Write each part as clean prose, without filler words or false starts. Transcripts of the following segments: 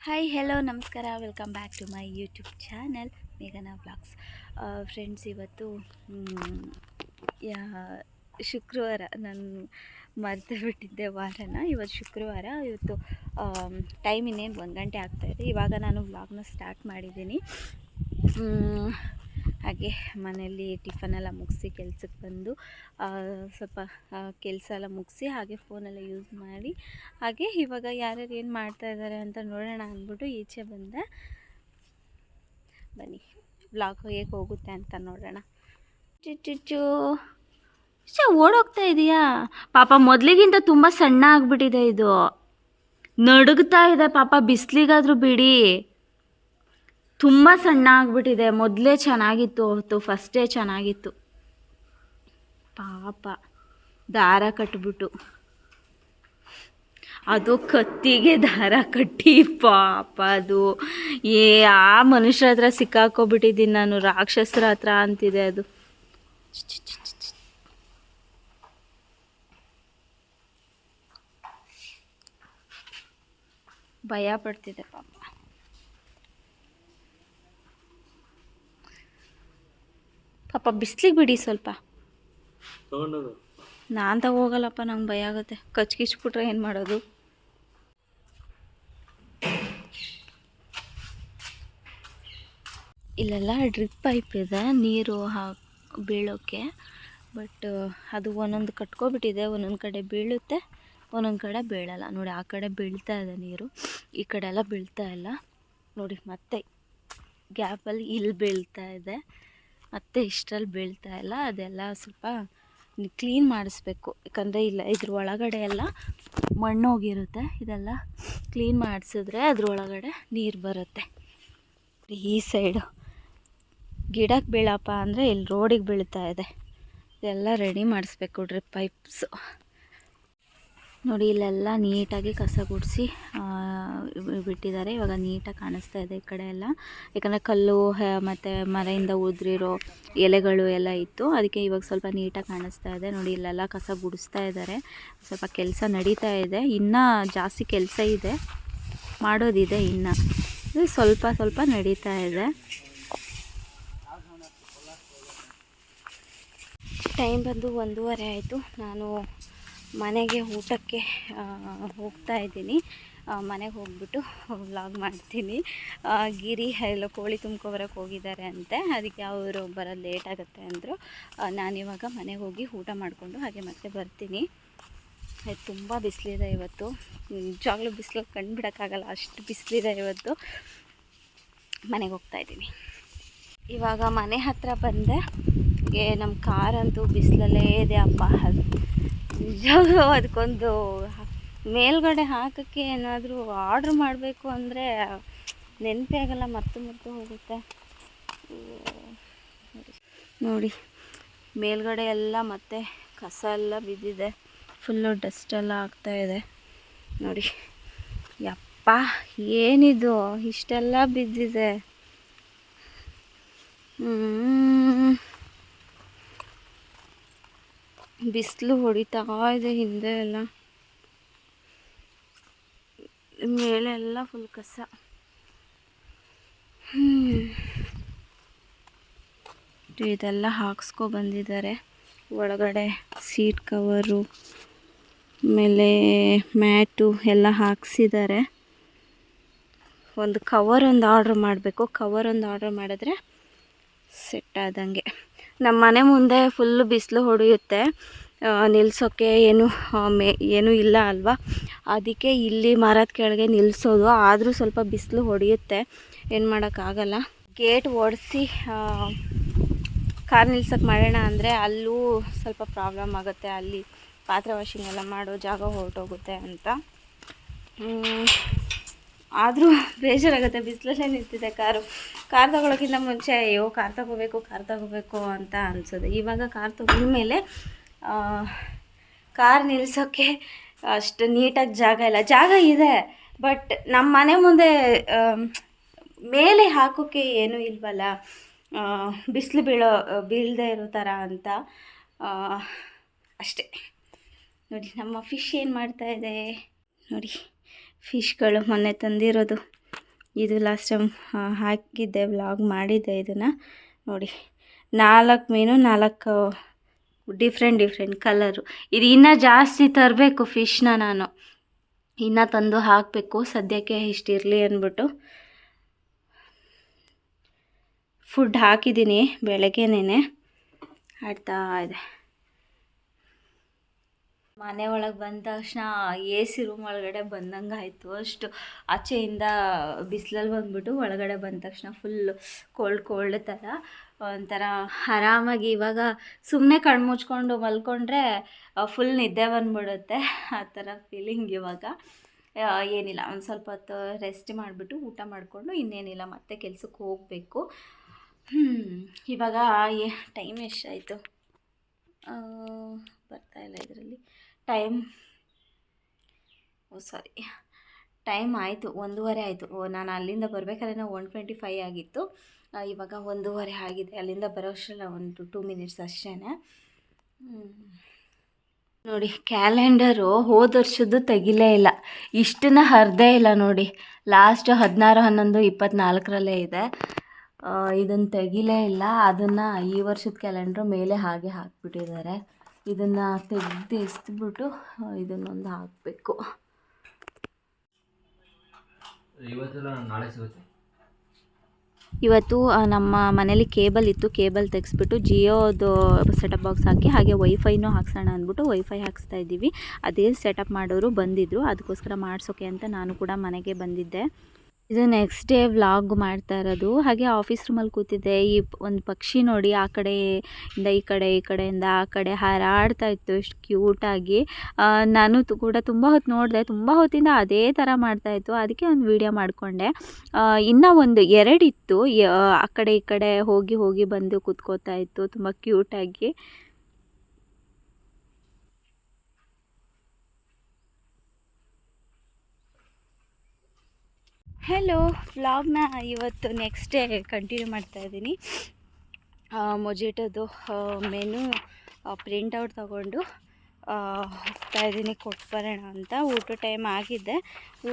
Hi hello ನಮಸ್ಕಾರ, welcome back to my YouTube channel ಮೇಘನಾ vlogs. Friends, ಇವತ್ತು ಶುಕ್ರವಾರ. ನಾನು ಮರೆತು ಬಿಟ್ಟಿದ್ದೆ ವಾರನ. ಇವತ್ತು ಶುಕ್ರವಾರ. ಇವತ್ತು ಟೈಮ್ ಇನ್ನೇನು 1 ಗಂಟೆ ಆಗ್ತಾಯಿದೆ. ಇವಾಗ ನಾನು ವ್ಲಾಗ್ನ ಸ್ಟಾರ್ಟ್ ಮಾಡಿದ್ದೀನಿ. ಹಾಗೆ ಮನೆಯಲ್ಲಿ ಟಿಫನೆಲ್ಲ ಮುಗಿಸಿ ಕೆಲ್ಸಕ್ಕೆ ಬಂದು ಸ್ವಲ್ಪ ಕೆಲಸ ಎಲ್ಲ ಮುಗಿಸಿ ಹಾಗೆ ಫೋನೆಲ್ಲ ಯೂಸ್ ಮಾಡಿ ಹಾಗೆ ಇವಾಗ ಯಾರ್ಯಾರು ಏನು ಮಾಡ್ತಾಯಿದ್ದಾರೆ ಅಂತ ನೋಡೋಣ ಅಂದ್ಬಿಟ್ಟು ಈಚೆ ಬಂದೆ. ಬನ್ನಿ ವ್ಲಾಗ್ ಹೇಗೆ ಹೋಗುತ್ತೆ ಅಂತ ನೋಡೋಣ. ಚುಚ್ಚು ಓಡೋಗ್ತಾ ಇದೆಯಾ ಪಾಪ. ಮೊದಲಿಗಿಂತ ತುಂಬ ಸಣ್ಣ ಆಗಿಬಿಟ್ಟಿದೆ. ಇದು ನಡುಗ್ತಾ ಇದೆ ಪಾಪ. ಬಿಸಿಲಿಗಾದರೂ ಬಿಡಿ, ತುಂಬ ಸಣ್ಣ ಆಗಿಬಿಟ್ಟಿದೆ. ಮೊದಲೇ ಚೆನ್ನಾಗಿತ್ತು, ಅವತ್ತು ಫಸ್ಟ್ ಡೇ ಚೆನ್ನಾಗಿತ್ತು. ಪಾಪ ದಾರ ಕಟ್ಬಿಟ್ಟು, ಅದು ಕತ್ತಿಗೆ ದಾರ ಕಟ್ಟಿ ಪಾಪ ಅದು ಆ ಮನುಷ್ಯರ ಹತ್ರ ಸಿಕ್ಕಾಕೊಬಿಟ್ಟಿದ್ದೀನಿ ನಾನು. ರಾಕ್ಷಸರ ಹತ್ರ ಅಂತಿದೆ ಅದು. ಭಯ ಪಡ್ತಿದೆ ಪಾಪ. ಪಾಪ ಬಿಸಿಲಿಗೆ ಬಿಡಿ ಸ್ವಲ್ಪ. ನಾನು ತಗೋಗಲ್ಲಪ್ಪ, ನಂಗೆ ಭಯ ಆಗುತ್ತೆ. ಕಚ್ಕಿಚ್ಬಿಟ್ರೆ ಏನು ಮಾಡೋದು. ಇಲ್ಲೆಲ್ಲ ಡ್ರಿಪ್ ಪೈಪ್ ಇದೆ ನೀರು ಬೀಳೋಕ್ಕೆ. ಬಟ್ ಅದು ಒಂದೊಂದು ಕಟ್ಕೊಬಿಟ್ಟಿದೆ. ಒಂದೊಂದು ಕಡೆ ಬೀಳುತ್ತೆ, ಒಂದೊಂದು ಕಡೆ ಬೀಳಲ್ಲ. ನೋಡಿ, ಆ ಕಡೆ ಬೀಳ್ತಾ ಇದೆ ನೀರು, ಈ ಕಡೆ ಎಲ್ಲ ಬೀಳ್ತಾ ಇಲ್ಲ. ನೋಡಿ, ಮತ್ತೆ ಗ್ಯಾಪಲ್ಲಿ ಇಲ್ಲಿ ಬೀಳ್ತಾ ಇದೆ, ಮತ್ತೆ ಇಷ್ಟರಲ್ಲಿ ಬೀಳ್ತಾ ಇಲ್ಲ. ಅದೆಲ್ಲ ಸ್ವಲ್ಪ ಕ್ಲೀನ್ ಮಾಡಿಸ್ಬೇಕು. ಯಾಕಂದರೆ ಇದ್ರ ಒಳಗಡೆ ಎಲ್ಲ ಮಣ್ಣೋಗಿರುತ್ತೆ. ಇದೆಲ್ಲ ಕ್ಲೀನ್ ಮಾಡಿಸಿದ್ರೆ ಅದ್ರೊಳಗಡೆ ನೀರು ಬರುತ್ತೆ. ಈ ಸೈಡು ಗಿಡಕ್ಕೆ ಬೀಳಪ್ಪ ಅಂದರೆ ಇಲ್ಲಿ ರೋಡಿಗೆ ಬೀಳ್ತಾ ಇದೆ. ಇದೆಲ್ಲ ರೆಡಿ ಮಾಡಿಸ್ಬೇಕು ಡ್ರಿಪ್ ಪೈಪ್ಸು. ನೋಡಿ, ಇಲ್ಲೆಲ್ಲ ನೀಟಾಗಿ ಕಸ ಗುಡಿಸಿ ಬಿಟ್ಟಿದ್ದಾರೆ. ಇವಾಗ ನೀಟಾಗಿ ಕಾಣಿಸ್ತಾ ಇದೆ ಈ ಕಡೆ ಎಲ್ಲ. ಯಾಕಂದರೆ ಕಲ್ಲು ಮತ್ತು ಮರೆಯಿಂದ ಉದುರಿರೋ ಎಲೆಗಳು ಎಲ್ಲ ಇತ್ತು, ಅದಕ್ಕೆ ಇವಾಗ ಸ್ವಲ್ಪ ನೀಟಾಗಿ ಕಾಣಿಸ್ತಾ ಇದೆ. ನೋಡಿ, ಇಲ್ಲೆಲ್ಲ ಕಸ ಗುಡಿಸ್ತಾ ಇದ್ದಾರೆ. ಸ್ವಲ್ಪ ಕೆಲಸ ನಡೀತಾ ಇದೆ. ಇನ್ನೂ ಜಾಸ್ತಿ ಕೆಲಸ ಇದೆ, ಮಾಡೋದಿದೆ ಇನ್ನು. ಸ್ವಲ್ಪ ಸ್ವಲ್ಪ ನಡೀತಾ ಇದೆ. ಟೈಮ್ ಬಂದು 1:30 ಆಯಿತು. ನಾನು ಮನೆಗೆ ಊಟಕ್ಕೆ ಹೋಗ್ತಾ ಇದ್ದೀನಿ. ಮನೆಗೆ ಹೋಗ್ಬಿಟ್ಟು ವ್ಲಾಗ್ ಮಾಡ್ತೀನಿ. ಗಿರಿ ಎಲ್ಲ ಕೋಳಿ ತುಂಬ್ಕೊಬರಕ್ಕೆ ಹೋಗಿದ್ದಾರೆ ಅಂತೆ, ಅದಕ್ಕೆ ಅವರು ಬರೋದು ಲೇಟ್ ಆಗುತ್ತೆ ಅಂದರು. ನಾನಿವಾಗ ಮನೆಗೆ ಹೋಗಿ ಊಟ ಮಾಡಿಕೊಂಡು ಹಾಗೆ ಮತ್ತೆ ಬರ್ತೀನಿ. ತುಂಬ ಬಿಸಿಲಿದೆ ಇವತ್ತು. ನಿಜವಾಗ್ಲೂ ಬಿಸಿಲು ಕಂಡುಬಿಡೋಕ್ಕಾಗಲ್ಲ, ಅಷ್ಟು ಬಿಸಿಲಿದೆ ಇವತ್ತು. ಮನೆಗೆ ಹೋಗ್ತಾಯಿದ್ದೀನಿ. ಇವಾಗ ಮನೆ ಹತ್ರ ಬಂದೆ. ನಮ್ಮ ಕಾರಂತೂ ಬಿಸಿಲಲ್ಲೇ ಇದೆ ಅಪ್ಪ. ಅದು ನಿಜವಾಗ್ಲೂ ಅದಕ್ಕೊಂದು ಮೇಲ್ಗಡೆ ಹಾಕೋಕ್ಕೆ ಏನಾದರೂ ಆರ್ಡ್ರ್ ಮಾಡಬೇಕು ಅಂದರೆ ನೆನಪೇ ಆಗಲ್ಲ, ಮರ್ತು ಹೋಗುತ್ತೆ. ನೋಡಿ, ಮೇಲ್ಗಡೆ ಎಲ್ಲ ಮತ್ತೆ ಕಸ ಎಲ್ಲ ಬಿದ್ದಿದೆ, ಫುಲ್ಲು ಡಸ್ಟೆಲ್ಲ ಆಗ್ತಾಯಿದೆ. ನೋಡಿ ಯಪ್ಪ, ಏನಿದು ಇಷ್ಟೆಲ್ಲ ಬಿದ್ದಿದೆ. ಬಿಸಿಲು ಹೊಡಿತಾ ಇದೆ ಹಿಂದೆ ಎಲ್ಲ, ಮೇಲೆ ಎಲ್ಲ ಫುಲ್ ಕಸ. ಇದೆಲ್ಲ ಹಾಕ್ಸ್ಕೊ ಬಂದಿದ್ದಾರೆ. ಒಳಗಡೆ ಸೀಟ್ ಕವರು, ಆಮೇಲೆ ಮ್ಯಾಟು ಎಲ್ಲ ಹಾಕ್ಸಿದ್ದಾರೆ. ಒಂದು ಕವರ್ ಒಂದು ಆರ್ಡ್ರ್ ಮಾಡಬೇಕು. ಕವರ್ ಒಂದು ಆರ್ಡ್ರ್ ಮಾಡಿದ್ರೆ ಸೆಟ್ ಆದಂಗೆ. ನಮ್ಮ ಮನೆ ಮುಂದೆ ಫುಲ್ಲು ಬಿಸಿಲು ಹೊಡೆಯುತ್ತೆ, ನಿಲ್ಸೋಕ್ಕೆ ಏನೂ ಇಲ್ಲ ಅಲ್ವಾ. ಅದಕ್ಕೆ ಇಲ್ಲಿ ಮರದ ಕೆಳಗೆ ನಿಲ್ಲಿಸೋದು. ಆದರೂ ಸ್ವಲ್ಪ ಬಿಸಿಲು ಹೊಡೆಯುತ್ತೆ, ಏನು ಮಾಡೋಕ್ಕಾಗಲ್ಲ. ಗೇಟ್ ಒಡಿಸಿ ಕಾರ್ ನಿಲ್ಸೋಕ್ಕೆ ಮಾಡೋಣ ಅಂದರೆ ಅಲ್ಲೂ ಸ್ವಲ್ಪ ಪ್ರಾಬ್ಲಮ್ ಆಗುತ್ತೆ. ಅಲ್ಲಿ ಪಾತ್ರೆ ವಾಷಿಂಗ್ ಎಲ್ಲ ಮಾಡೋ ಜಾಗ ಹೊರಟೋಗುತ್ತೆ ಅಂತ. ಆದರೂ ಬೇಜಾರಾಗುತ್ತೆ, ಬಿಸಿಲಲ್ಲೇ ನಿಂತಿದೆ ಕಾರ್ ತೊಗೊಳೋಕ್ಕಿಂತ ಮುಂಚೆ ಅಯ್ಯೋ ಕಾರ್ ತಗೋಬೇಕು ಅಂತ ಅನಿಸೋದು. ಇವಾಗ ಕಾರ್ ತಗೊಂಡ್ಮೇಲೆ ಕಾರ್ ನಿಲ್ಸೋಕ್ಕೆ ಅಷ್ಟು ನೀಟಾಗಿ ಜಾಗ ಇದೆ. ಬಟ್ ನಮ್ಮ ಮನೆ ಮುಂದೆ ಮೇಲೆ ಹಾಕೋಕ್ಕೆ ಏನೂ ಇಲ್ವಲ್ಲ, ಬಿಸಿಲು ಬೀಳದೇ ಇರೋ ಥರ ಅಂತ ಅಷ್ಟೇ. ನೋಡಿ, ನಮ್ಮ ಫಿಶ್ ಏನು ಮಾಡ್ತಾಯಿದೆ ನೋಡಿ. ಫಿಶ್ಗಳು ಮೊನ್ನೆ ತಂದಿರೋದು ಇದು ಲಾಸ್ಟ್ ಟೈಮ್ ಹಾಕಿದ್ದೆ, ವ್ಲಾಗ್ ಮಾಡಿದ್ದೆ. ಇದನ್ನು ನೋಡಿ, 4 ಮೀನು, 4 ಡಿಫ್ರೆಂಟ್ ಕಲರು. ಇದು ಇನ್ನೂ ಜಾಸ್ತಿ ತರಬೇಕು ಫಿಶ್ನ, ನಾನು ಇನ್ನೂ ತಂದು ಹಾಕಬೇಕು. ಸದ್ಯಕ್ಕೆ ಇಷ್ಟಿರಲಿ ಅಂದ್ಬಿಟ್ಟು ಫುಡ್ ಹಾಕಿದ್ದೀನಿ ಬೆಳಗ್ಗೆನೇ. ಆಡ್ತಾ ಇದೆ. ಮನೆ ಒಳಗೆ ಬಂದ ತಕ್ಷಣ ಎ ಸಿ ರೂಮ್ ಒಳಗಡೆ ಬಂದಂಗೆ ಆಯಿತು. ಅಷ್ಟು ಆಚೆಯಿಂದ ಬಿಸಿಲಲ್ಲಿ ಬಂದ್ಬಿಟ್ಟು ಒಳಗಡೆ ಬಂದ ತಕ್ಷಣ ಫುಲ್ಲು ಕೋಲ್ಡ್ ಥರ ಒಂಥರ ಆರಾಮಾಗಿ. ಇವಾಗ ಸುಮ್ಮನೆ ಕಣ್ಣು ಮುಚ್ಕೊಂಡು ಮಲ್ಕೊಂಡ್ರೆ ಫುಲ್ ನಿದ್ದೆ ಬಂದ್ಬಿಡುತ್ತೆ, ಆ ಥರ ಫೀಲಿಂಗ್ ಇವಾಗ. ಏನಿಲ್ಲ, ಒಂದು ಸ್ವಲ್ಪ ಹೊತ್ತು ರೆಸ್ಟ್ ಮಾಡಿಬಿಟ್ಟು ಊಟ ಮಾಡಿಕೊಂಡು ಇನ್ನೇನಿಲ್ಲ ಮತ್ತೆ ಕೆಲ್ಸಕ್ಕೆ ಹೋಗಬೇಕು. ಇವಾಗ ಟೈಮ್ ಎಷ್ಟಾಯಿತು ಬರ್ತಾಯಿಲ್ಲ ಇದರಲ್ಲಿ ಟೈಮ್ ಆಯಿತು 1:15 ಆಯಿತು. ನಾನು ಅಲ್ಲಿಂದ ಬರಬೇಕಾದ್ರೆ 1:25 ಆಗಿತ್ತು. ಇವಾಗ 1:15 ಆಗಿದೆ. ಅಲ್ಲಿಂದ ಬರೋ ಅಷ್ಟರಲ್ಲಿ ಒಂದು 2 ಮಿನಿಟ್ಸ್ ಅಷ್ಟೇ. ನೋಡಿ, ಕ್ಯಾಲೆಂಡರು ಹೋದ ವರ್ಷದ್ದು ತೆಗಿಲೇ ಇಲ್ಲ, ಇಷ್ಟನ್ನ ಹರಿದೇ ಇಲ್ಲ ನೋಡಿ. ಲಾಸ್ಟ್ 16/11/24 ಇದೆ. ಇದನ್ನು ತೆಗಿಲೇ ಇಲ್ಲ. ಅದನ್ನು ಈ ವರ್ಷದ ಕ್ಯಾಲೆಂಡ್ರ್ ಮೇಲೆ ಹಾಗೆ ಹಾಕ್ಬಿಟ್ಟಿದ್ದಾರೆ. ಇದನ್ನು ತೆಗೆದು ಎಸ್ಬಿಟ್ಟು ಇದನ್ನೊಂದು ಹಾಕಬೇಕು. ಇವತ್ತು ನಮ್ಮ ಮನೇಲಿ ಕೇಬಲ್ ಇತ್ತು, ಕೇಬಲ್ ತೆಗೆಸ್ಬಿಟ್ಟು ಜಿಯೋದು ಸೆಟಪ್ ಬಾಕ್ಸ್ ಹಾಕಿ ಹಾಗೆ ವೈಫೈನೂ ಹಾಕ್ಸೋಣ ಅಂದ್ಬಿಟ್ಟು ವೈಫೈ ಹಾಕ್ಸ್ತಾ ಇದ್ದೀವಿ. ಅದೇ ಸೆಟಪ್ ಮಾಡೋರು ಬಂದಿದ್ದರು, ಅದಕ್ಕೋಸ್ಕರ ಮಾಡಿಸೋಕೆ ಅಂತ ನಾನು ಕೂಡ ಮನೆಗೆ ಬಂದಿದ್ದೆ. ಇದು ನೆಕ್ಸ್ಟ್ ಡೇ ವ್ಲಾಗ್ ಮಾಡ್ತಾ ಇರೋದು. ಹಾಗೆ ಆಫೀಸ್ ರೂಮಲ್ಲಿ ಕೂತಿದ್ದೆ. ಈ ಒಂದು ಪಕ್ಷಿ ನೋಡಿ, ಆ ಕಡೆಯಿಂದ ಈ ಕಡೆಯಿಂದ ಆ ಕಡೆ ಹಾರಾಡ್ತಾ ಇತ್ತು, ಎಷ್ಟು ಕ್ಯೂಟಾಗಿ. ನಾನು ಕೂಡ ತುಂಬ ಹೊತ್ತು ನೋಡಿದೆ, ತುಂಬ ಹೊತ್ತಿಂದ ಅದೇ ಥರ ಮಾಡ್ತಾಯಿತ್ತು. ಅದಕ್ಕೆ ಒಂದು ವಿಡಿಯೋ ಮಾಡಿಕೊಂಡೆ. ಇನ್ನೂ ಒಂದು 2 ಇತ್ತು, ಆ ಕಡೆ ಈ ಕಡೆ ಹೋಗಿ ಬಂದು ಕೂತ್ಕೋತಾ ಇತ್ತು, ತುಂಬ ಕ್ಯೂಟಾಗಿ. ಹೆಲೋ, ವ್ಲಾಗ್ನ ಇವತ್ತು ನೆಕ್ಸ್ಟ್ ಡೇ ಕಂಟಿನ್ಯೂ ಮಾಡ್ತಾಯಿದ್ದೀನಿ. ಮೊಜಿಟೋದು ಮೆನು ಪ್ರಿಂಟೌಟ್ ತಗೊಂಡು ಹೋಗ್ತಾಯಿದ್ದೀನಿ, ಕೊಟ್ಟು ಬರೋಣ ಅಂತ. ಊಟ ಟೈಮ್ ಆಗಿದೆ,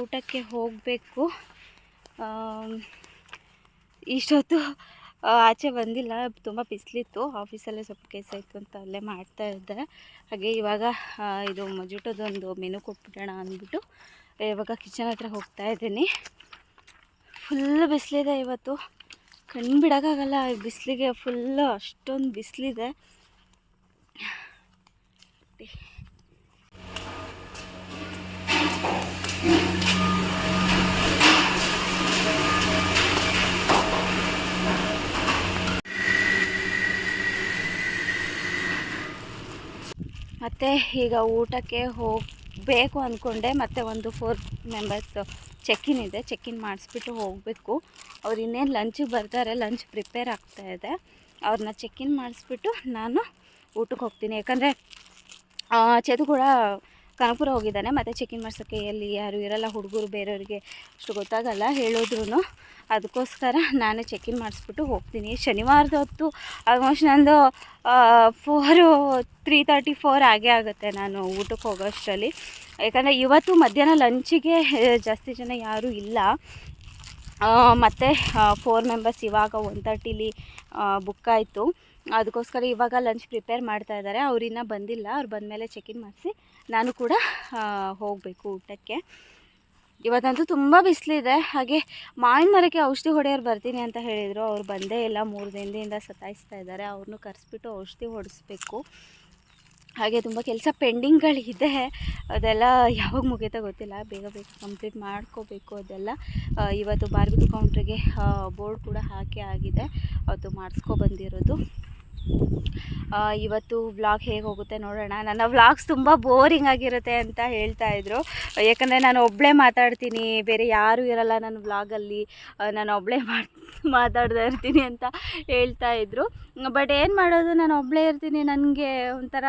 ಊಟಕ್ಕೆ ಹೋಗಬೇಕು. ಇಷ್ಟೊತ್ತು ಆಚೆ ಬಂದಿಲ್ಲ, ತುಂಬ ಬಿಸಿಲಿತ್ತು. ಆಫೀಸಲ್ಲೇ ಸ್ವಲ್ಪ ಕೆಲಸ ಇತ್ತು ಅಂತ ಅಲ್ಲೇ ಮಾಡ್ತಾಯಿದ್ದೆ. ಹಾಗೆ ಇವಾಗ ಇದು ಮೊಜಿಟೋದೊಂದು ಮೆನು ಕೊಟ್ಬಿಡೋಣ ಅಂದ್ಬಿಟ್ಟು ಇವಾಗ ಕಿಚನ್ ಹತ್ರ ಹೋಗ್ತಾಯಿದ್ದೀನಿ. ಫುಲ್ ಬಿಸಿಲಿದೆ ಇವತ್ತು, ಕಣ್ಣು ಬಿಡೋಕ್ಕಾಗಲ್ಲ ಬಿಸಿಲಿಗೆ. ಫುಲ್ಲು ಅಷ್ಟೊಂದು ಬಿಸಿಲಿದೆ. ಮತ್ತು ಈಗ ಊಟಕ್ಕೆ ಹೋಗಬೇಕು ಅಂದ್ಕೊಂಡೆ. ಮತ್ತು ಒಂದು 4 ಮೆಂಬರ್ಸ್ ಚೆಕ್ಕಿನ್ ಇದೆ, ಚೆಕ್ಕಿನ್ ಮಾಡಿಸ್ಬಿಟ್ಟು ಹೋಗಬೇಕು. ಅವ್ರು ಇನ್ನೇನು ಲಂಚಿಗೆ ಬರ್ತಾರೆ, ಲಂಚ್ ಪ್ರಿಪೇರ್ ಆಗ್ತಾಯಿದೆ. ಅವ್ರನ್ನ ಚೆಕ್ಕಿನ್ ಮಾಡಿಸ್ಬಿಟ್ಟು ನಾನು ಊಟಕ್ಕೆ ಹೋಗ್ತೀನಿ. ಯಾಕಂದರೆ ಚೇತು ಕೂಡ ಕನಕಪುರ ಹೋಗಿದ್ದಾನೆ. ಮತ್ತು ಚೆಕ್ಕಿನ್ ಮಾಡ್ಸೋಕ್ಕೆ ಎಲ್ಲಿ ಯಾರು ಇರೋಲ್ಲ, ಹುಡುಗರು ಬೇರೆಯವ್ರಿಗೆ ಅಷ್ಟು ಗೊತ್ತಾಗಲ್ಲ ಹೇಳಿದ್ರು. ಅದಕ್ಕೋಸ್ಕರ ನಾನೇ ಚೆಕ್ಕಿನ್ ಮಾಡಿಸ್ಬಿಟ್ಟು ಹೋಗ್ತೀನಿ. ಶನಿವಾರದ ಹೊತ್ತು ಆಲ್ಮೋಸ್ಟ್ ನಂದು 3:34 ಆಗೇ ಆಗುತ್ತೆ ನಾನು ಊಟಕ್ಕೆ ಹೋಗೋ ಅಷ್ಟರಲ್ಲಿ. ಯಾಕಂದರೆ ಇವತ್ತು ಮಧ್ಯಾಹ್ನ ಲಂಚಿಗೆ ಜಾಸ್ತಿ ಜನ ಯಾರೂ ಇಲ್ಲ. ಮತ್ತು 4 ಮೆಂಬರ್ಸ್ ಇವಾಗ 1:30 ಬುಕ್ ಆಯಿತು. ಅದಕ್ಕೋಸ್ಕರ ಇವಾಗ ಲಂಚ್ ಪ್ರಿಪೇರ್ ಮಾಡ್ತಾಯಿದ್ದಾರೆ. ಅವ್ರು ಇನ್ನೂ ಬಂದಿಲ್ಲ. ಅವ್ರು ಬಂದಮೇಲೆ ಚೆಕ್ಕಿನ್ ಮಾಡಿಸಿ ನಾನು ಕೂಡ ಹೋಗಬೇಕು ಊಟಕ್ಕೆ. ಇವತ್ತಂತೂ ತುಂಬ ಬಿಸಿಲಿದೆ. ಹಾಗೆ ಮಾವಿನ ಮರಕ್ಕೆ ಔಷಧಿ ಹೊಡೆಯೋರು ಬರ್ತೀನಿ ಅಂತ ಹೇಳಿದರು, ಅವ್ರು ಬಂದೇ ಇಲ್ಲ. 3 ದಿನದಿಂದ ಸತಾಯಿಸ್ತಾ ಇದ್ದಾರೆ. ಅವ್ರನ್ನೂ ಕರೆಸ್ಬಿಟ್ಟು ಔಷಧಿ ಹೊಡಿಸ್ಬೇಕು. ಹಾಗೆ ತುಂಬ ಕೆಲಸ ಪೆಂಡಿಂಗ್ಗಳಿದೆ, ಅದೆಲ್ಲ ಯಾವಾಗ ಮುಗಿಯುತ್ತೋ ಗೊತ್ತಿಲ್ಲ. ಬೇಗ ಕಂಪ್ಲೀಟ್ ಮಾಡ್ಕೋಬೇಕು ಅದೆಲ್ಲ. ಇವತ್ತು ಬಾರ್ಬಿಕ್ಯೂ ಕೌಂಟ್ರಿಗೆ ಬೋರ್ಡ್ ಕೂಡ ಹಾಕಿ ಆಗಿದೆ, ಅವತ್ತು ಮಾಡಿಸ್ಕೊಬಂದಿರೋದು. ಇವತ್ತು ವ್ಲಾಗ್ ಹೇಗೆ ಹೋಗುತ್ತೆ ನೋಡೋಣ. ನನ್ನ ವ್ಲಾಗ್ಸ್ ತುಂಬ ಬೋರಿಂಗ್ ಆಗಿರುತ್ತೆ ಅಂತ ಹೇಳ್ತಾಯಿದ್ರು. ಯಾಕಂದರೆ ನಾನು ಒಬ್ಬಳೇ ಮಾತಾಡ್ತೀನಿ, ಬೇರೆ ಯಾರೂ ಇರಲ್ಲ ನನ್ನ ವ್ಲಾಗಲ್ಲಿ, ನಾನು ಒಬ್ಬಳೇ ಮಾತಾಡ್ತಾ ಇರ್ತೀನಿ ಅಂತ ಹೇಳ್ತಾಯಿದ್ರು. ಬಟ್ ಏನು ಮಾಡೋದು, ನಾನು ಒಬ್ಬಳೇ ಇರ್ತೀನಿ. ನನಗೆ ಒಂಥರ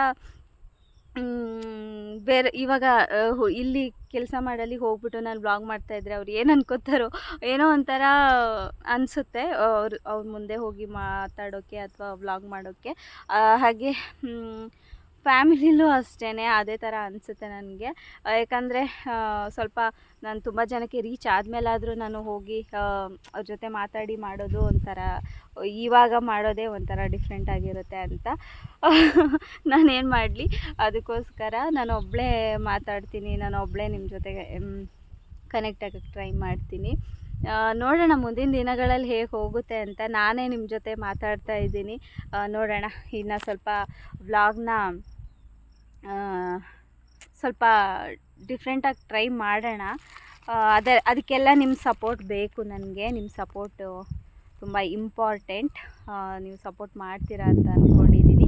ಬೇರೆ ಇವಾಗ ಇಲ್ಲಿ ಕೆಲಸ ಮಾಡಲಿ ಹೋಗ್ಬಿಟ್ಟು ನಾನು ವ್ಲಾಗ್ ಮಾಡ್ತಾಯಿದ್ರೆ ಅವ್ರು ಏನು ಅನ್ಕೋತಾರೋ ಏನೋ ಒಂಥರ ಅನಿಸುತ್ತೆ ಅವ್ರ ಮುಂದೆ ಹೋಗಿ ಮಾತಾಡೋಕ್ಕೆ ಅಥವಾ ವ್ಲಾಗ್ ಮಾಡೋಕ್ಕೆ. ಹಾಗೆ ಫ್ಯಾಮಿಲಿಲೂ ಅಷ್ಟೇ ಅದೇ ಥರ ಅನಿಸುತ್ತೆ ನನಗೆ. ಯಾಕಂದರೆ ಸ್ವಲ್ಪ ನಾನು ತುಂಬ ಜನಕ್ಕೆ ರೀಚ್ ಆದಮೇಲಾದರೂ ನಾನು ಹೋಗಿ ಅವ್ರ ಜೊತೆ ಮಾತಾಡಿ ಮಾಡೋದು ಒಂಥರ, ಇವಾಗ ಮಾಡೋದೇ ಒಂಥರ ಡಿಫ್ರೆಂಟ್ ಆಗಿರುತ್ತೆ ಅಂತ ನಾನೇನು ಮಾಡಲಿ, ಅದಕ್ಕೋಸ್ಕರ ನಾನು ಒಬ್ಬಳೇ ಮಾತಾಡ್ತೀನಿ, ನಾನು ಒಬ್ಬಳೇ ನಿಮ್ಮ ಜೊತೆಗೆ ಕನೆಕ್ಟ್ ಆಗೋಕ್ಕೆ ಟ್ರೈ ಮಾಡ್ತೀನಿ. ನೋಡೋಣ ಮುಂದಿನ ದಿನಗಳಲ್ಲಿ ಹೇಗೆ ಹೋಗುತ್ತೆ ಅಂತ. ನಾನೇ ನಿಮ್ಮ ಜೊತೆ ಮಾತಾಡ್ತಾ ಇದ್ದೀನಿ. ನೋಡೋಣ, ಇನ್ನು ಸ್ವಲ್ಪ ವ್ಲಾಗ್ನ ಸ್ವಲ್ಪ ಡಿಫ್ರೆಂಟಾಗಿ ಟ್ರೈ ಮಾಡೋಣ. ಅದಕ್ಕೆಲ್ಲ ನಿಮ್ಮ ಸಪೋರ್ಟ್ ಬೇಕು ನನಗೆ. ನಿಮ್ಮ ಸಪೋರ್ಟು ತುಂಬ ಇಂಪಾರ್ಟೆಂಟ್. ನೀವು ಸಪೋರ್ಟ್ ಮಾಡ್ತೀರಾ ಅಂತ ಅಂದ್ಕೊಂಡಿದ್ದೀನಿ.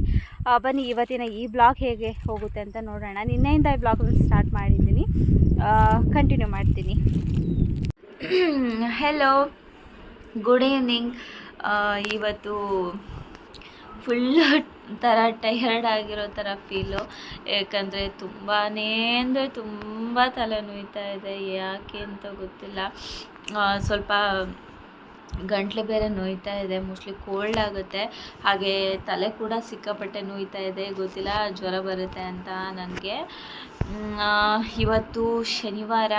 ಬನ್ನಿ ಇವತ್ತಿನ ಈ ಬ್ಲಾಗ್ ಹೇಗೆ ಹೋಗುತ್ತೆ ಅಂತ ನೋಡೋಣ. ನಿನ್ನೆಯಿಂದ ಈ ಬ್ಲಾಗನ್ನು ಸ್ಟಾರ್ಟ್ ಮಾಡಿದ್ದೀನಿ, ಕಂಟಿನ್ಯೂ ಮಾಡ್ತೀನಿ. Hello, good evening. ಇವತ್ತು ಫುಲ್ ಥರ ಟಯರ್ಡ್ ಆಗಿರೋ ಥರ ಫೀಲು. ಯಾಕಂದರೆ ತುಂಬಾ ಅಂದರೆ ತುಂಬ ತಲೆ ನೋಯ್ತಾ ಇದೆ. ಯಾಕೆ ಅಂತ ಗೊತ್ತಿಲ್ಲ. ಸ್ವಲ್ಪ ಗಂಟ್ಲು ಬೇರೆ ನೋಯ್ತಾ ಇದೆ. ಮೋಸ್ಟ್ಲಿ ಕೋಲ್ಡ್ ಆಗುತ್ತೆ. ಹಾಗೆ ತಲೆ ಕೂಡ ಸಿಕ್ಕಾಪಟ್ಟೆ ನೋಯ್ತಾ ಇದೆ. ಗೊತ್ತಿಲ್ಲ, ಜ್ವರ ಬರುತ್ತೆ ಅಂತ ನನಗೆ. ಇವತ್ತು ಶನಿವಾರ,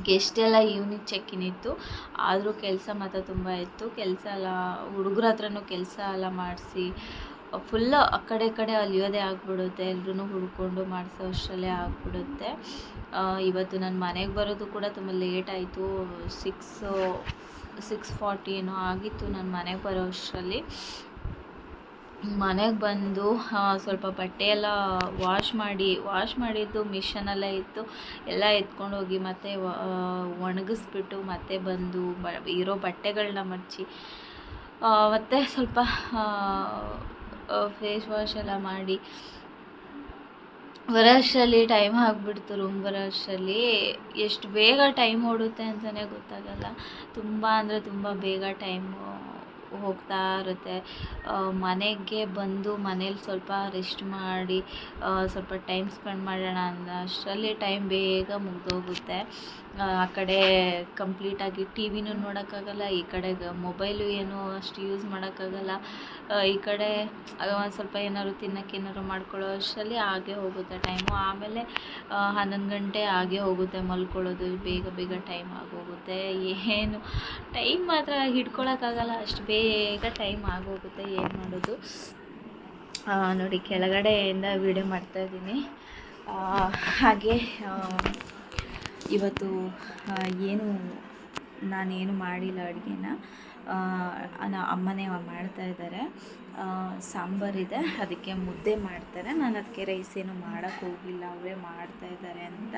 ಗೆಸ್ಟ್ ಎಲ್ಲ ಈವ್ನಿಂಗ್ ಚೆಕ್ಕಿನ್ ಇತ್ತು. ಆದರೂ ಕೆಲಸ ಮಾತ್ರ ತುಂಬ ಇತ್ತು. ಕೆಲಸ ಎಲ್ಲ ಹುಡುಗರ ಹತ್ರನೂ ಕೆಲಸ ಎಲ್ಲ ಮಾಡಿಸಿ ಫುಲ್ಲು ಆ ಕಡೆ ಅಲಿಯೋದೇ ಆಗಿಬಿಡುತ್ತೆ. ಎಲ್ಲರೂ ಹುಡ್ಕೊಂಡು ಮಾಡಿಸೋ ಅಷ್ಟರಲ್ಲೇ ಆಗಿಬಿಡುತ್ತೆ. ಇವತ್ತು ನಾನು ಮನೆಗೆ ಬರೋದು ಕೂಡ ತುಂಬ ಲೇಟ್ ಆಯಿತು. 6:40 ಏನೋ ಆಗಿತ್ತು ನಾನು ಮನೆಗೆ ಬರೋ ಅಷ್ಟರಲ್ಲಿ. ಮನೆಗೆ ಬಂದು ಸ್ವಲ್ಪ ಬಟ್ಟೆ ಎಲ್ಲ ವಾಶ್ ಮಾಡಿದ್ದು ಮಿಷನಲ್ಲೇ ಇತ್ತು. ಎಲ್ಲ ಎತ್ಕೊಂಡು ಹೋಗಿ ಮತ್ತೆ ಒಣಗಿಸ್ಬಿಟ್ಟು ಮತ್ತೆ ಬಂದು ಇರೋ ಬಟ್ಟೆಗಳನ್ನ ಮಡಚಿ ಮತ್ತು ಸ್ವಲ್ಪ ಫೇಸ್ ವಾಶ್ ಎಲ್ಲ ಮಾಡಿ ಬರೋ ಅಷ್ಟರಲ್ಲಿ ಟೈಮ್ ಆಗಿಬಿಡ್ತು. ರೂಮ್ ಬರೋ ಅಷ್ಟರಲ್ಲಿ ಎಷ್ಟು ಬೇಗ ಟೈಮ್ ಓಡುತ್ತೆ ಅಂತಲೇ ಗೊತ್ತಾಗಲ್ಲ. ತುಂಬ ಅಂದರೆ ತುಂಬ ಬೇಗ ಟೈಮು ಹೋಗ್ತಾ ಇರುತ್ತೆ. ಮನೆಗೆ ಬಂದು ಮನೇಲಿ ಸ್ವಲ್ಪ ರೆಸ್ಟ್ ಮಾಡಿ ಸ್ವಲ್ಪ ಟೈಮ್ ಸ್ಪೆಂಡ್ ಮಾಡೋಣ ಅಂದ ಅಷ್ಟರಲ್ಲಿ ಟೈಮ್ ಬೇಗ ಮುಗಿದೋಗುತ್ತೆ. ಆ ಕಡೆ ಕಂಪ್ಲೀಟಾಗಿ ಟಿ ವಿನೂ ನೋಡೋಕ್ಕಾಗಲ್ಲ, ಈ ಕಡೆಗೆ ಮೊಬೈಲು ಏನೂ ಅಷ್ಟು ಯೂಸ್ ಮಾಡೋಕ್ಕಾಗಲ್ಲ. ಈ ಕಡೆ ಒಂದು ಸ್ವಲ್ಪ ಏನಾದ್ರು ತಿನ್ನೋಕ್ಕೇನಾದ್ರು ಮಾಡ್ಕೊಳ್ಳೋ ಅಷ್ಟರಲ್ಲಿ ಹಾಗೆ ಹೋಗುತ್ತೆ ಟೈಮು. ಆಮೇಲೆ 11 ಗಂಟೆ ಹಾಗೆ ಹೋಗುತ್ತೆ ಮಲ್ಕೊಳ್ಳೋದು. ಬೇಗ ಟೈಮ್ ಆಗೋಗುತ್ತೆ. ಏನು ಟೈಮ್ ಮಾತ್ರ ಹಿಡ್ಕೊಳಕ್ಕಾಗಲ್ಲ, ಅಷ್ಟು ಬೇಗ ಟೈಮ್ ಆಗೋಗುತ್ತೆ. ಏನು ಮಾಡೋದು. ನೋಡಿ, ಕೆಳಗಡೆಯಿಂದ ವೀಡಿಯೋ ಮಾಡ್ತಾಯಿದ್ದೀನಿ. ಹಾಗೆ ಇವತ್ತು ನಾನೇನು ಮಾಡಿಲ್ಲ ಅಡುಗೆನ. ಅಮ್ಮನೇ ಮಾಡ್ತಾಯಿದ್ದಾರೆ. ಸಾಂಬಾರಿದೆ, ಅದಕ್ಕೆ ಮುದ್ದೆ ಮಾಡ್ತಾರೆ. ನಾನು ಅದಕ್ಕೆ ರೈಸ್ ಏನು ಮಾಡೋಕ್ಕೆ ಹೋಗಿಲ್ಲ, ಅವರೇ ಮಾಡ್ತಾಯಿದ್ದಾರೆ ಅಂತ.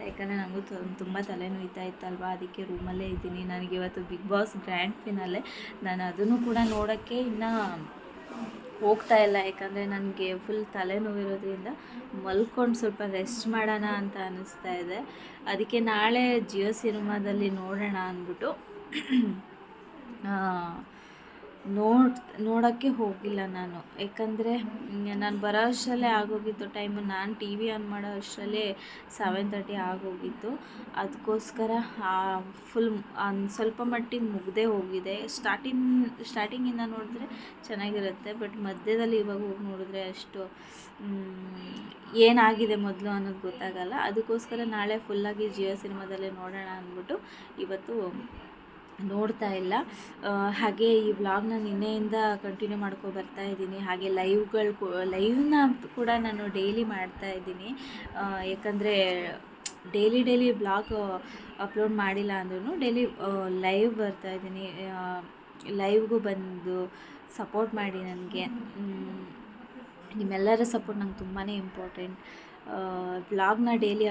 ಯಾಕಂದರೆ ನನಗೂ ತುಂಬ ತಲೆ ನೋಯ್ತಾ ಇತ್ತಲ್ವ, ಅದಕ್ಕೆ ರೂಮಲ್ಲೇ ಇದ್ದೀನಿ. ನನಗೆ ಇವತ್ತು ಬಿಗ್ ಬಾಸ್ ಗ್ರ್ಯಾಂಡ್ ಫಿನಾಲೆ, ನಾನು ಅದನ್ನು ಕೂಡ ನೋಡೋಕ್ಕೆ ಇನ್ನೂ ಹೋಗ್ತಾ ಇಲ್ಲ. ಯಾಕಂದರೆ ನನಗೆ ಫುಲ್ ತಲೆನೋವಿರೋದ್ರಿಂದ ಮಲ್ಕೊಂಡು ಸ್ವಲ್ಪ ರೆಸ್ಟ್ ಮಾಡೋಣ ಅಂತ ಅನ್ನಿಸ್ತಾ ಇದೆ. ಅದಕ್ಕೆ ನಾಳೆ ಜಿಯೋ ಸಿನಿಮಾದಲ್ಲಿ ನೋಡೋಣ ಅಂದ್ಬಿಟ್ಟು ನೋಡೋಕ್ಕೆ ಹೋಗಿಲ್ಲ ನಾನು. ಯಾಕಂದರೆ ನಾನು ಬರೋ ಅಷ್ಟರಲ್ಲೇ ಆಗೋಗಿತ್ತು ಟೈಮು. ನಾನು ಟಿ ವಿ ಆನ್ ಮಾಡೋ ಅಷ್ಟರಲ್ಲೇ 7:30 ಆಗೋಗಿತ್ತು. ಅದಕ್ಕೋಸ್ಕರ ಫುಲ್ ಸ್ವಲ್ಪ ಮಟ್ಟಿಗೆ ಮುಗ್ದೇ ಹೋಗಿದೆ. ಸ್ಟಾರ್ಟಿಂಗಿಂದ ನೋಡಿದ್ರೆ ಚೆನ್ನಾಗಿರುತ್ತೆ, ಬಟ್ ಮಧ್ಯದಲ್ಲಿ ಇವಾಗ ಹೋಗಿ ನೋಡಿದ್ರೆ ಅಷ್ಟು ಏನಾಗಿದೆ ಮೊದಲು ಅನ್ನೋದು ಗೊತ್ತಾಗಲ್ಲ. ಅದಕ್ಕೋಸ್ಕರ ನಾಳೆ ಫುಲ್ಲಾಗಿ ಜಿಯೋ ಸಿನಿಮಾದಲ್ಲೇ ನೋಡೋಣ ಅಂದ್ಬಿಟ್ಟು ಇವತ್ತು ನೋಡ್ತಾ ಇಲ್ಲ. ಹಾಗೆ ಈ ವ್ಲಾಗ್ನ ನಿನ್ನೆಯಿಂದ ಕಂಟಿನ್ಯೂ ಬರ್ತಾ ಇದ್ದೀನಿ. ಹಾಗೆ ಲೈವ್ನ ಕೂಡ ನಾನು ಡೈಲಿ ಮಾಡ್ತಾಯಿದ್ದೀನಿ. ಯಾಕಂದರೆ ಡೈಲಿ ಬ್ಲಾಗ್ ಅಪ್ಲೋಡ್ ಮಾಡಿಲ್ಲ ಅಂದ್ರೂ ಡೈಲಿ ಲೈವ್ ಬರ್ತಾಯಿದ್ದೀನಿ. ಲೈವ್ಗೂ ಬಂದು ಸಪೋರ್ಟ್ ಮಾಡಿ ನನಗೆ. ನಿಮ್ಮೆಲ್ಲರ ಸಪೋರ್ಟ್ ನಂಗೆ ತುಂಬಾ ಇಂಪಾರ್ಟೆಂಟ್. ವ್ಲಾಗ್ನ ಡೈಲಿ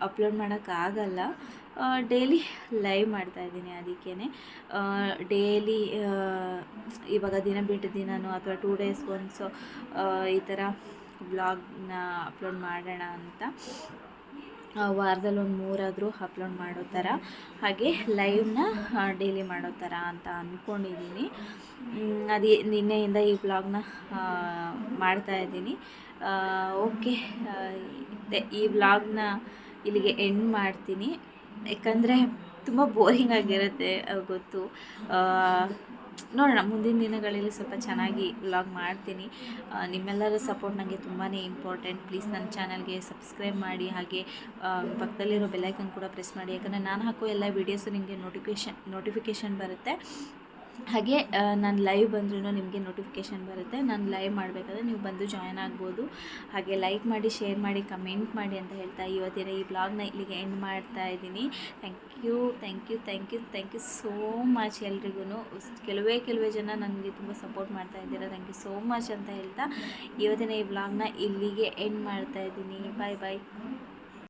ಅಪ್ಲೋಡ್ ಮಾಡೋಕ್ಕಾಗಲ್ಲ, ಡೈಲಿ ಲೈವ್ ಮಾಡ್ತಾಯಿದ್ದೀನಿ. ಅದಕ್ಕೇ ಡೈಲಿ ಇವಾಗ ದಿನ ಬಿಟ್ಟು ದಿನನೂ ಅಥವಾ 2 days ಒನ್ಸು ಈ ಥರ ವ್ಲಾಗ್ನ ಅಪ್ಲೋಡ್ ಮಾಡೋಣ ಅಂತ. ವಾರದಲ್ಲಿ ಒಂದು 3 ಆದರೂ ಅಪ್ಲೋಡ್ ಮಾಡೋ ಥರ, ಹಾಗೆ ಲೈವ್ನ ಡೈಲಿ ಮಾಡೋ ಥರ ಅಂತ ಅಂದ್ಕೊಂಡಿದ್ದೀನಿ. ನಿನ್ನೆಯಿಂದ ಈ ವ್ಲಾಗ್ನ ಮಾಡ್ತಾಯಿದ್ದೀನಿ. ಓಕೆ, ಈ ವ್ಲಾಗ್ನ ಇಲ್ಲಿಗೆ ಎಂಡ್ ಮಾಡ್ತೀನಿ. ಯಾಕಂದರೆ ತುಂಬ ಬೋರಿಂಗ್ ಆಗಿರುತ್ತೆ ಗೊತ್ತು. ನೋಡೋಣ ಮುಂದಿನ ದಿನಗಳಲ್ಲಿ ಸ್ವಲ್ಪ ಚೆನ್ನಾಗಿ ವ್ಲಾಗ್ ಮಾಡ್ತೀನಿ. ನಿಮ್ಮೆಲ್ಲರ ಸಪೋರ್ಟ್ ನನಗೆ ತುಂಬಾ ಇಂಪಾರ್ಟೆಂಟ್. ಪ್ಲೀಸ್ ನನ್ನ ಚಾನಲ್ಗೆ ಸಬ್ಸ್ಕ್ರೈಬ್ ಮಾಡಿ, ಹಾಗೆ ಪಕ್ಕದಲ್ಲಿರೋ ಬೆಲ್ಲೈಕನ್ ಕೂಡ ಪ್ರೆಸ್ ಮಾಡಿ. ಯಾಕಂದರೆ ನಾನು ಹಾಕೋ ಎಲ್ಲ ವೀಡಿಯೋಸು ನಿಮಗೆ ನೋಟಿಫಿಕೇಷನ್ ಬರುತ್ತೆ. ಹಾಗೆ ನಾನು ಲೈವ್ ಬಂದ್ರೂ ನಿಮಗೆ ನೋಟಿಫಿಕೇಷನ್ ಬರುತ್ತೆ. ನಾನು ಲೈವ್ ಮಾಡಬೇಕಾದ್ರೆ ನೀವು ಬಂದು ಜಾಯ್ನ್ ಆಗ್ಬೋದು. ಹಾಗೆ ಲೈಕ್ ಮಾಡಿ, ಶೇರ್ ಮಾಡಿ, ಕಮೆಂಟ್ ಮಾಡಿ ಅಂತ ಹೇಳ್ತಾ ಇವತ್ತಿನ ಈ ಬ್ಲಾಗ್ನ ಇಲ್ಲಿಗೆ ಎಂಡ್ ಮಾಡ್ತಾ ಇದ್ದೀನಿ. ಥ್ಯಾಂಕ್ ಯು ಸೋ ಮಚ್ ಎಲ್ರಿಗೂ. ಕೆಲವೇ ಜನ ನನಗೆ ತುಂಬ ಸಪೋರ್ಟ್ ಮಾಡ್ತಾ ಇದ್ದೀರಾ. ಥ್ಯಾಂಕ್ ಯು ಸೋ ಮಚ್ ಅಂತ ಹೇಳ್ತಾ ಇವತ್ತಿನ ಈ ಬ್ಲಾಗ್ನ ಇಲ್ಲಿಗೆ ಎಂಡ್ ಮಾಡ್ತಾ ಇದ್ದೀನಿ. ಬಾಯ್.